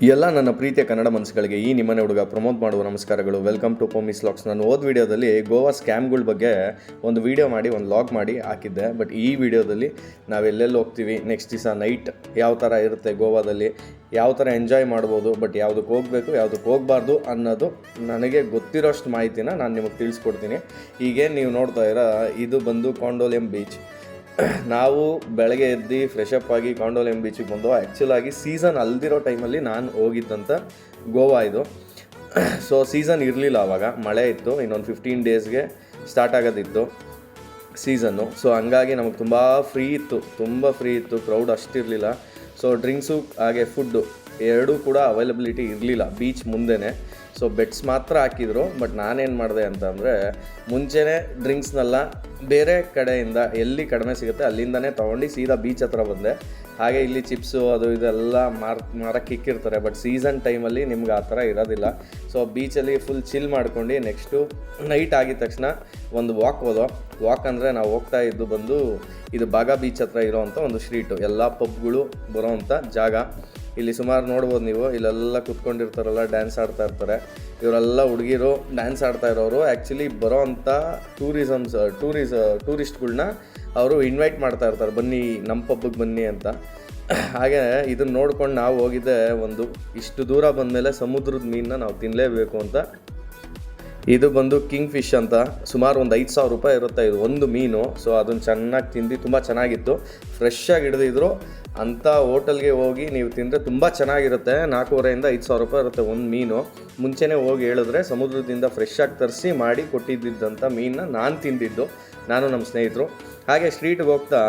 ಎಲ್ಲ ನನ್ನ ಪ್ರೀತಿಯ ಕನ್ನಡ ಮನಸ್ಸುಗಳಿಗೆ ಈ ನಿಮ್ಮನೆ ಹುಡುಗ ಪ್ರಮೋಟ್ ಮಾಡುವ ನಮಸ್ಕಾರಗಳು. ವೆಲ್ಕಮ್ ಟು ಪೊಮಿಸ್ ಲಾಗ್ಸ್. ನಾನು ವಿಡಿಯೋದಲ್ಲಿ ಗೋವಾ ಸ್ಕ್ಯಾಮ್ಗಳ ಬಗ್ಗೆ ಒಂದು ವಿಡಿಯೋ ಮಾಡಿ ಒಂದು ಲಾಗ್ ಮಾಡಿ ಹಾಕಿದ್ದೆ. ಬಟ್ ಈ ವಿಡಿಯೋದಲ್ಲಿ ನಾವು ಎಲ್ಲೆಲ್ಲಿ ಹೋಗ್ತೀವಿ, ನೆಕ್ಸ್ಟ್ ದಿವಸ ನೈಟ್ ಯಾವ ಥರ ಇರುತ್ತೆ ಗೋವಾದಲ್ಲಿ, ಯಾವ ಥರ ಎಂಜಾಯ್ ಮಾಡ್ಬೋದು, ಬಟ್ ಯಾವುದಕ್ಕೆ ಹೋಗಬೇಕು ಯಾವುದಕ್ಕೆ ಹೋಗಬಾರ್ದು ಅನ್ನೋದು ನನಗೆ ಗೊತ್ತಿರೋಷ್ಟು ಮಾಹಿತಿನ ನಾನು ನಿಮಗೆ ತಿಳಿಸ್ಕೊಡ್ತೀನಿ. ಹೀಗೆ ನೀವು ನೋಡ್ತಾ ಇರೋ ಇದು ಬಂದು ಕೊಂಡೋಲಿಯಂ ಬೀಚ್. ನಾವು ಬೆಳಗ್ಗೆ ಎದ್ದು ಫ್ರೆಶಪ್ ಆಗಿ ಕೊಂಡೋಲಿಯಂ ಬೀಚಿಗೆ ಬಂದು ಆ್ಯಕ್ಚುಲಾಗಿ ಸೀಸನ್ ಅಲ್ದಿರೋ ಟೈಮಲ್ಲಿ ನಾನು ಹೋಗಿದ್ದಂಥ ಗೋವಾ ಇದು. ಸೊ ಸೀಸನ್ ಇರಲಿಲ್ಲ, ಆವಾಗ ಮಳೆ ಇತ್ತು, ಇನ್ನೊಂದು 15 ಡೇಸ್ಗೆ ಸ್ಟಾರ್ಟ್ ಆಗೋದಿತ್ತು ಸೀಸನ್ನು. ಸೊ ಹಂಗಾಗಿ ನಮಗೆ ತುಂಬ ಫ್ರೀ ಇತ್ತು, ಕ್ರೌಡ್ ಅಷ್ಟಿರಲಿಲ್ಲ. ಸೊ ಡ್ರಿಂಕ್ಸು ಹಾಗೆ ಫುಡ್ಡು ಎರಡೂ ಕೂಡ ಅವೈಲಬಿಲಿಟಿ ಇರಲಿಲ್ಲ ಬೀಚ್ ಮುಂದೆನೇ. ಸೊ ಬೆಡ್ಸ್ ಮಾತ್ರ ಹಾಕಿದ್ರು. ಬಟ್ ನಾನೇನು ಮಾಡಿದೆ ಅಂತಂದರೆ, ಮುಂಚೆನೇ ಡ್ರಿಂಕ್ಸ್ನೆಲ್ಲ ಬೇರೆ ಕಡೆಯಿಂದ ಎಲ್ಲಿ ಕಡಿಮೆ ಸಿಗುತ್ತೆ ಅಲ್ಲಿಂದನೇ ತೊಗೊಂಡು ಸೀದಾ ಬೀಚ್ ಹತ್ರ ಬಂದೆ. ಹಾಗೆ ಇಲ್ಲಿ ಚಿಪ್ಸು ಅದು ಇದೆಲ್ಲ ಮಾರಕ್ಕೆ ಇಕ್ಕಿರ್ತಾರೆ. ಬಟ್ ಸೀಸನ್ ಟೈಮಲ್ಲಿ ನಿಮ್ಗೆ ಆ ಥರ ಇರೋದಿಲ್ಲ. ಸೊ ಬೀಚಲ್ಲಿ ಫುಲ್ ಚಿಲ್ ಮಾಡ್ಕೊಂಡು ನೆಕ್ಸ್ಟು ನೈಟ್ ಆಗಿದ ತಕ್ಷಣ ಒಂದು ವಾಕ್ ಅಂದರೆ ನಾವು ಹೋಗ್ತಾ ಇದ್ದು ಬಂದು ಇದು ಬಾಗಾ ಬೀಚ್ ಹತ್ರ ಇರೋವಂಥ ಒಂದು ಸ್ಟ್ರೀಟು, ಎಲ್ಲ ಪಬ್ಗಳು ಬರೋವಂಥ ಜಾಗ. ಇಲ್ಲಿ ಸುಮಾರು ನೋಡ್ಬೋದು ನೀವು, ಇಲ್ಲೆಲ್ಲ ಕೂತ್ಕೊಂಡಿರ್ತಾರಲ್ಲ, ಡ್ಯಾನ್ಸ್ ಆಡ್ತಾ ಇರ್ತಾರೆ. ಇವರೆಲ್ಲ ಹುಡುಗಿರು ಡ್ಯಾನ್ಸ್ ಆಡ್ತಾ ಇರೋರು ಆ್ಯಕ್ಚುಲಿ ಬರೋ ಅಂಥ ಟೂರಿಸ್ಟ್ಗಳ್ನ ಅವರು ಇನ್ವೈಟ್ ಮಾಡ್ತಾ ಇರ್ತಾರೆ, ಬನ್ನಿ ನಮ್ಮ ಪಬ್ಬಿಗೆ ಬನ್ನಿ ಅಂತ. ಹಾಗೆ ಇದನ್ನು ನೋಡ್ಕೊಂಡು ನಾವು ಹೋಗಿದ್ದೆ, ಒಂದು ಇಷ್ಟು ದೂರ ಬಂದಮೇಲೆ ಸಮುದ್ರದ ಮೀನನ್ನ ನಾವು ತಿನ್ನಲೇಬೇಕು ಅಂತ. ಇದು ಬಂದು ಕಿಂಗ್ ಫಿಶ್ ಅಂತ, ಸುಮಾರು ಒಂದು 5,000 ರೂಪಾಯಿ ಇರುತ್ತೆ ಇದು ಒಂದು ಮೀನು. ಸೊ ಅದನ್ನು ಚೆನ್ನಾಗಿ ತಿಂದು ತುಂಬ ಚೆನ್ನಾಗಿತ್ತು, ಫ್ರೆಶ್ಶಾಗಿ ಹಿಡಿದಿದ್ರು. ಅಂಥ ಹೋಟೆಲ್ಗೆ ಹೋಗಿ ನೀವು ತಿಂದರೆ ತುಂಬ ಚೆನ್ನಾಗಿರುತ್ತೆ. 4,500 5,000 ರೂಪಾಯಿ ಇರುತ್ತೆ ಒಂದು ಮೀನು. ಮುಂಚೆನೇ ಹೋಗಿ ಹೇಳಿದ್ರೆ ಸಮುದ್ರದಿಂದ ಫ್ರೆಶ್ಶಾಗಿ ತರಿಸಿ ಮಾಡಿ ಕೊಟ್ಟಿದ್ದಂಥ ಮೀನನ್ನ ನಾನು ತಿಂದಿದ್ದು, ನಾನು ನಮ್ಮ ಸ್ನೇಹಿತರು. ಹಾಗೆ ಸ್ಟ್ರೀಟ್ಗೆ ಹೋಗ್ತಾ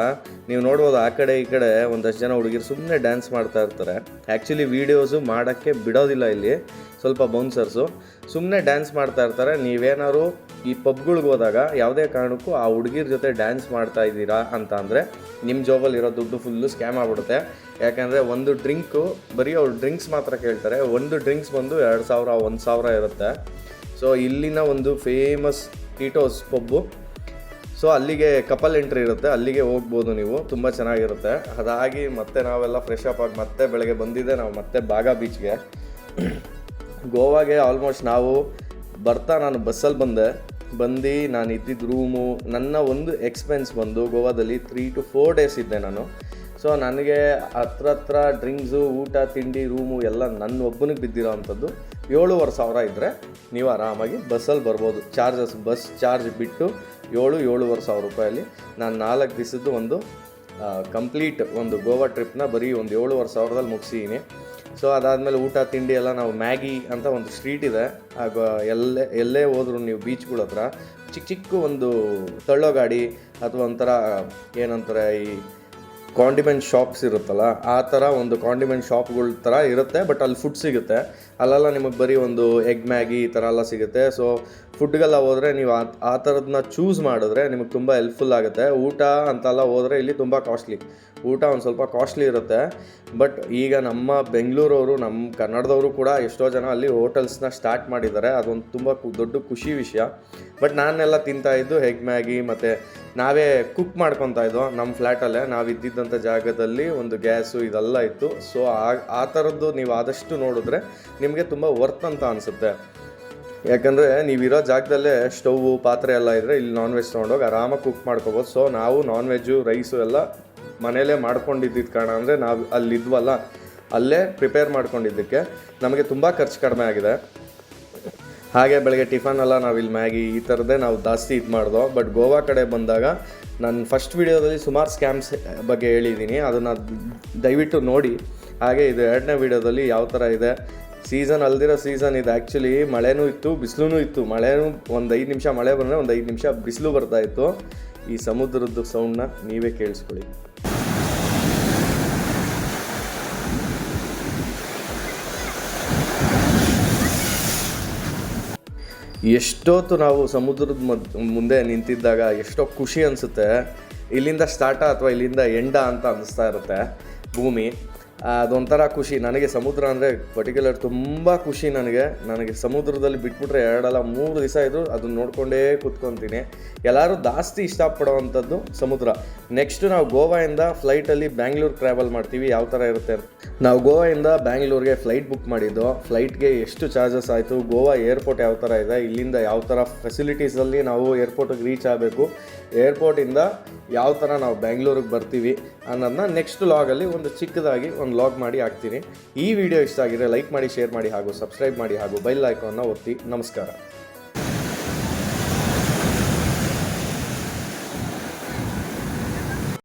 ನೀವು ನೋಡ್ಬೋದು, ಆ ಕಡೆ ಈ ಕಡೆ ಒಂದಷ್ಟು ಜನ ಹುಡುಗಿರು ಸುಮ್ಮನೆ ಡ್ಯಾನ್ಸ್ ಮಾಡ್ತಾ ಇರ್ತಾರೆ. ಆ್ಯಕ್ಚುಲಿ ವೀಡಿಯೋಸು ಮಾಡೋಕ್ಕೆ ಬಿಡೋದಿಲ್ಲ ಇಲ್ಲಿ, ಸ್ವಲ್ಪ ಬೌನ್ಸರ್ಸು ಸುಮ್ಮನೆ ಡ್ಯಾನ್ಸ್ ಮಾಡ್ತಾ ಇರ್ತಾರೆ. ನೀವೇನಾದ್ರು ಈ ಪಬ್ಗಳಿಗೆ ಹೋದಾಗ ಯಾವುದೇ ಕಾರಣಕ್ಕೂ ಆ ಹುಡುಗಿರ ಜೊತೆ ಡ್ಯಾನ್ಸ್ ಮಾಡ್ತಾ ಇದ್ದೀರಾ ಅಂತ ಅಂದರೆ ನಿಮ್ಮ ಜಾಬಲ್ಲಿರೋ ದುಡ್ಡು ಫುಲ್ಲು ಸ್ಕ್ಯಾಮ್ ಆಗಿಬಿಡುತ್ತೆ. ಯಾಕೆಂದರೆ ಒಂದು ಡ್ರಿಂಕು ಬರೀ ಅವ್ರು ಡ್ರಿಂಕ್ಸ್ ಮಾತ್ರ ಕೇಳ್ತಾರೆ. ಒಂದು ಡ್ರಿಂಕ್ಸ್ ಬಂದು 2,000 1,000 ಇರುತ್ತೆ. ಸೊ ಇಲ್ಲಿನ ಒಂದು ಫೇಮಸ್ ಟೀಟೋಸ್ ಪಬ್ಬು. ಸೊ ಅಲ್ಲಿಗೆ ಕಪಲ್ ಎಂಟ್ರಿ ಇರುತ್ತೆ, ಅಲ್ಲಿಗೆ ಹೋಗ್ಬೋದು ನೀವು, ತುಂಬ ಚೆನ್ನಾಗಿರುತ್ತೆ. ಅದಾಗಿ ಮತ್ತೆ ನಾವೆಲ್ಲ ಫ್ರೆಶಪ್ ಆಗಿ ಮತ್ತೆ ಬೆಳಗ್ಗೆ ಬಂದಿದ್ದೆ ನಾವು ಮತ್ತೆ ಬಾಗಾ ಬೀಚ್ಗೆ. ಗೋವಾಗೆ ಆಲ್ಮೋಸ್ಟ್ ನಾವು ನಾನು ಬಸ್ಸಲ್ಲಿ ಬಂದು ನಾನು ಇದ್ದಿದ್ದ ರೂಮು, ನನ್ನ ಒಂದು ಎಕ್ಸ್ಪೆನ್ಸ್ ಬಂದು ಗೋವಾದಲ್ಲಿ 3 to 4 ಡೇಸ್ ಇದ್ದೆ ನಾನು. ಸೊ ನನಗೆ ಹತ್ರ ಡ್ರಿಂಕ್ಸು, ಊಟ, ತಿಂಡಿ, ರೂಮು ಎಲ್ಲ ನನ್ನ ಒಬ್ಬನಿಗೆ ಬಿದ್ದಿರೋ ಅಂಥದ್ದು 7,500 ಇದ್ದರೆ ನೀವು ಆರಾಮಾಗಿ ಬಸ್ಸಲ್ಲಿ ಬರ್ಬೋದು. ಬಸ್ ಚಾರ್ಜ್ ಬಿಟ್ಟು 7,500 ರೂಪಾಯಲ್ಲಿ ನಾನು 4 ದಿವಸದ್ದು ಒಂದು ಕಂಪ್ಲೀಟ್ ಒಂದು ಗೋವಾ ಟ್ರಿಪ್ನ ಬರೀ ಒಂದು 7,500 ಮುಗಿಸಿದ್ದೀನಿ. ಸೊ ಅದಾದಮೇಲೆ ಊಟ ತಿಂಡಿ ಎಲ್ಲ ನಾವು ಮ್ಯಾಗಿ ಅಂತ ಒಂದು ಸ್ಟ್ರೀಟ್ ಇದೆ, ಆಗ ಎಲ್ಲೇ ಹೋದ್ರು ನೀವು ಬೀಚ್ಗಳ ಹತ್ರ ಚಿಕ್ಕ ಒಂದು ತಳ್ಳೋ ಗಾಡಿ ಅಥವಾ ಒಂಥರ ಏನಂತಾರೆ ಈ ಕಾಂಡಿಮೆಂಟ್ ಶಾಪ್ಸ್ ಇರುತ್ತಲ್ಲ, ಆ ಥರ ಒಂದು ಕಾಂಡಿಮೆಂಟ್ ಶಾಪ್ಗಳ ಥರ ಇರುತ್ತೆ. ಬಟ್ ಅಲ್ಲಿ ಫುಡ್ ಸಿಗುತ್ತೆ. ಅಲ್ಲೆಲ್ಲ ನಿಮಗೆ ಬರೀ ಒಂದು ಎಗ್ ಮ್ಯಾಗಿ ಈ ಥರ ಎಲ್ಲ ಸಿಗುತ್ತೆ. ಸೊ ಫುಡ್ಗೆಲ್ಲ ಹೋದರೆ ನೀವು ಆ ಥರದನ್ನ ಚೂಸ್ ಮಾಡಿದ್ರೆ ನಿಮಗೆ ತುಂಬ ಹೆಲ್ಪ್ಫುಲ್ ಆಗುತ್ತೆ. ಊಟ ಅಂತೆಲ್ಲ ಹೋದರೆ ಇಲ್ಲಿ ತುಂಬ ಊಟ ಒಂದು ಸ್ವಲ್ಪ ಕಾಸ್ಟ್ಲಿ ಇರುತ್ತೆ. ಬಟ್ ಈಗ ನಮ್ಮ ಬೆಂಗಳೂರವರು, ನಮ್ಮ ಕನ್ನಡದವರು ಕೂಡ ಎಷ್ಟೋ ಜನ ಅಲ್ಲಿ ಹೋಟೆಲ್ಸ್ನ ಸ್ಟಾರ್ಟ್ ಮಾಡಿದ್ದಾರೆ. ಅದೊಂದು ತುಂಬ ದೊಡ್ಡ ಖುಷಿ ವಿಷಯ. ಬಟ್ ನಾನೆಲ್ಲ ತಿಂತಾಯಿದ್ದು ಎಗ್ ಮ್ಯಾಗಿ, ಮತ್ತು ನಾವೇ ಕುಕ್ ಮಾಡ್ಕೊತಾ ಇದ್ದೋ ನಮ್ಮ ಫ್ಲ್ಯಾಟಲ್ಲೇ. ನಾವು ಇದ್ದಿದ್ದಂಥ ಜಾಗದಲ್ಲಿ ಒಂದು ಗ್ಯಾಸು ಇದೆಲ್ಲ ಇತ್ತು. ಸೊ ಆ ಥರದ್ದು ನೀವು ಆದಷ್ಟು ನೋಡಿದ್ರೆ ನಿಮಗೆ ತುಂಬ ವರ್ತ್ ಅಂತ ಅನಿಸುತ್ತೆ. ಯಾಕಂದರೆ ನೀವಿರೋ ಜಾಗದಲ್ಲೇ ಸ್ಟೌವು, ಪಾತ್ರೆ ಎಲ್ಲ ಇದ್ದರೆ ಇಲ್ಲಿ ನಾನ್ ವೆಜ್ ತೊಗೊಂಡೋಗಿ ಆರಾಮಾಗಿ ಕುಕ್ ಮಾಡ್ಕೋಬೋದು. ಸೊ ನಾವು ನಾನ್ ವೆಜ್ಜು, ರೈಸು ಎಲ್ಲ ಮನೇಲೇ ಮಾಡ್ಕೊಂಡಿದ್ದಿದ್ದು ಕಾರಣ ಅಂದರೆ ನಾವು ಅಲ್ಲಿದ್ವಲ್ಲ, ಅಲ್ಲೇ ಪ್ರಿಪೇರ್ ಮಾಡ್ಕೊಂಡಿದ್ದಕ್ಕೆ ನಮಗೆ ತುಂಬ ಖರ್ಚು ಕಡಿಮೆ ಆಗಿದೆ. ಹಾಗೆ ಬೆಳಗ್ಗೆ ಟಿಫನ್ ಎಲ್ಲ ನಾವು ಇಲ್ಲಿ ಮ್ಯಾಗಿ ಈ ಥರದ್ದೇ ನಾವು ಜಾಸ್ತಿ ಇದು ಮಾಡ್ದೋ. ಬಟ್ ಗೋವಾ ಕಡೆ ಬಂದಾಗ ನಾನು ಫಸ್ಟ್ ವೀಡಿಯೋದಲ್ಲಿ ಸುಮಾರು ಸ್ಕ್ಯಾಮ್ಸ್ ಬಗ್ಗೆ ಹೇಳಿದ್ದೀನಿ, ಅದನ್ನು ದಯವಿಟ್ಟು ನೋಡಿ. ಹಾಗೆ ಇದು 2ನೇ ವೀಡಿಯೋದಲ್ಲಿ ಯಾವ ಥರ ಇದೆ, ಸೀಸನ್ ಅಲ್ದಿರೋ ಸೀಸನ್ ಇದು. ಆ್ಯಕ್ಚುಲಿ ಮಳೆನೂ ಇತ್ತು, ಬಿಸಿಲೂ ಇತ್ತು. ಮಳೆನೂ ಒಂದು 5 ನಿಮಿಷ ಮಳೆ ಬಂದರೆ ಒಂದು 5 ನಿಮಿಷ ಬಿಸಿಲು ಬರ್ತಾಯಿತ್ತು. ಈ ಸಮುದ್ರದ್ದು ಸೌಂಡನ್ನ ನೀವೇ ಕೇಳಿಸ್ಕೊಳ್ಳಿ. ಎಷ್ಟೊತ್ತು ನಾವು ಸಮುದ್ರದ ಮುಂದೆ ನಿಂತಿದ್ದಾಗ ಎಷ್ಟೋ ಖುಷಿ ಅನಿಸುತ್ತೆ. ಇಲ್ಲಿಂದ ಸ್ಟಾರ್ಟ ಅಥವಾ ಇಲ್ಲಿಂದ ಎಂಡ ಅಂತ ಅನ್ನಿಸ್ತಾ ಇರುತ್ತೆ ಭೂಮಿ. ಅದೊಂಥರ ಖುಷಿ ನನಗೆ. ಸಮುದ್ರ ಅಂದರೆ ಪರ್ಟಿಕ್ಯುಲರ್ ತುಂಬ ಖುಷಿ ನನಗೆ ಸಮುದ್ರದಲ್ಲಿ ಬಿಟ್ಬಿಟ್ರೆ 2-3 ದಿವಸ ಇದ್ದು ಅದನ್ನ ನೋಡ್ಕೊಂಡೇ ಕೂತ್ಕೊತೀನಿ. ಎಲ್ಲರೂ ಜಾಸ್ತಿ ಇಷ್ಟಪಡೋವಂಥದ್ದು ಸಮುದ್ರ. ನೆಕ್ಸ್ಟ್ ನಾವು ಗೋವಾಯಿಂದ ಫ್ಲೈಟಲ್ಲಿ ಬ್ಯಾಂಗ್ಳೂರು ಟ್ರಾವೆಲ್ ಮಾಡ್ತೀವಿ. ಯಾವ ಥರ ಇರುತ್ತೆ, ನಾವು ಗೋವಾಯಿಂದ ಬ್ಯಾಂಗ್ಳೂರಿಗೆ ಫ್ಲೈಟ್ ಬುಕ್ ಮಾಡಿದ್ದು. ಫ್ಲೈಟ್ಗೆ ಎಷ್ಟು ಚಾರ್ಜಸ್ ಆಯಿತು, ಗೋವಾ ಏರ್ಪೋರ್ಟ್ ಯಾವ ಥರ ಇದೆ, ಇಲ್ಲಿಂದ ಯಾವ ಥರ ಫೆಸಿಲಿಟೀಸಲ್ಲಿ ನಾವು ಏರ್ಪೋರ್ಟಿಗೆ ರೀಚ್ ಆಗಬೇಕು, ಏರ್ಪೋರ್ಟಿಂದ ಯಾವ ಥರ ನಾವು ಬ್ಯಾಂಗ್ಳೂರಿಗೆ ಬರ್ತೀವಿ ಅನ್ನೋದನ್ನ ನೆಕ್ಸ್ಟ್ ಲಾಗಲ್ಲಿ ಒಂದು ಚಿಕ್ಕದಾಗಿ ಒಂದು ಲಾಗ್ ಮಾಡಿ ಹಾಕ್ತೀನಿ. ಈ ವಿಡಿಯೋ ಇಷ್ಟ ಆಗಿದ್ರೆ ಲೈಕ್ ಮಾಡಿ, ಶೇರ್ ಮಾಡಿ ಹಾಗೂ ಸಬ್ಸ್ಕ್ರೈಬ್ ಮಾಡಿ ಹಾಗೂ ಬೆಲ್ ಐಕಾನ್ನ ಒತ್ತಿ. ನಮಸ್ಕಾರ.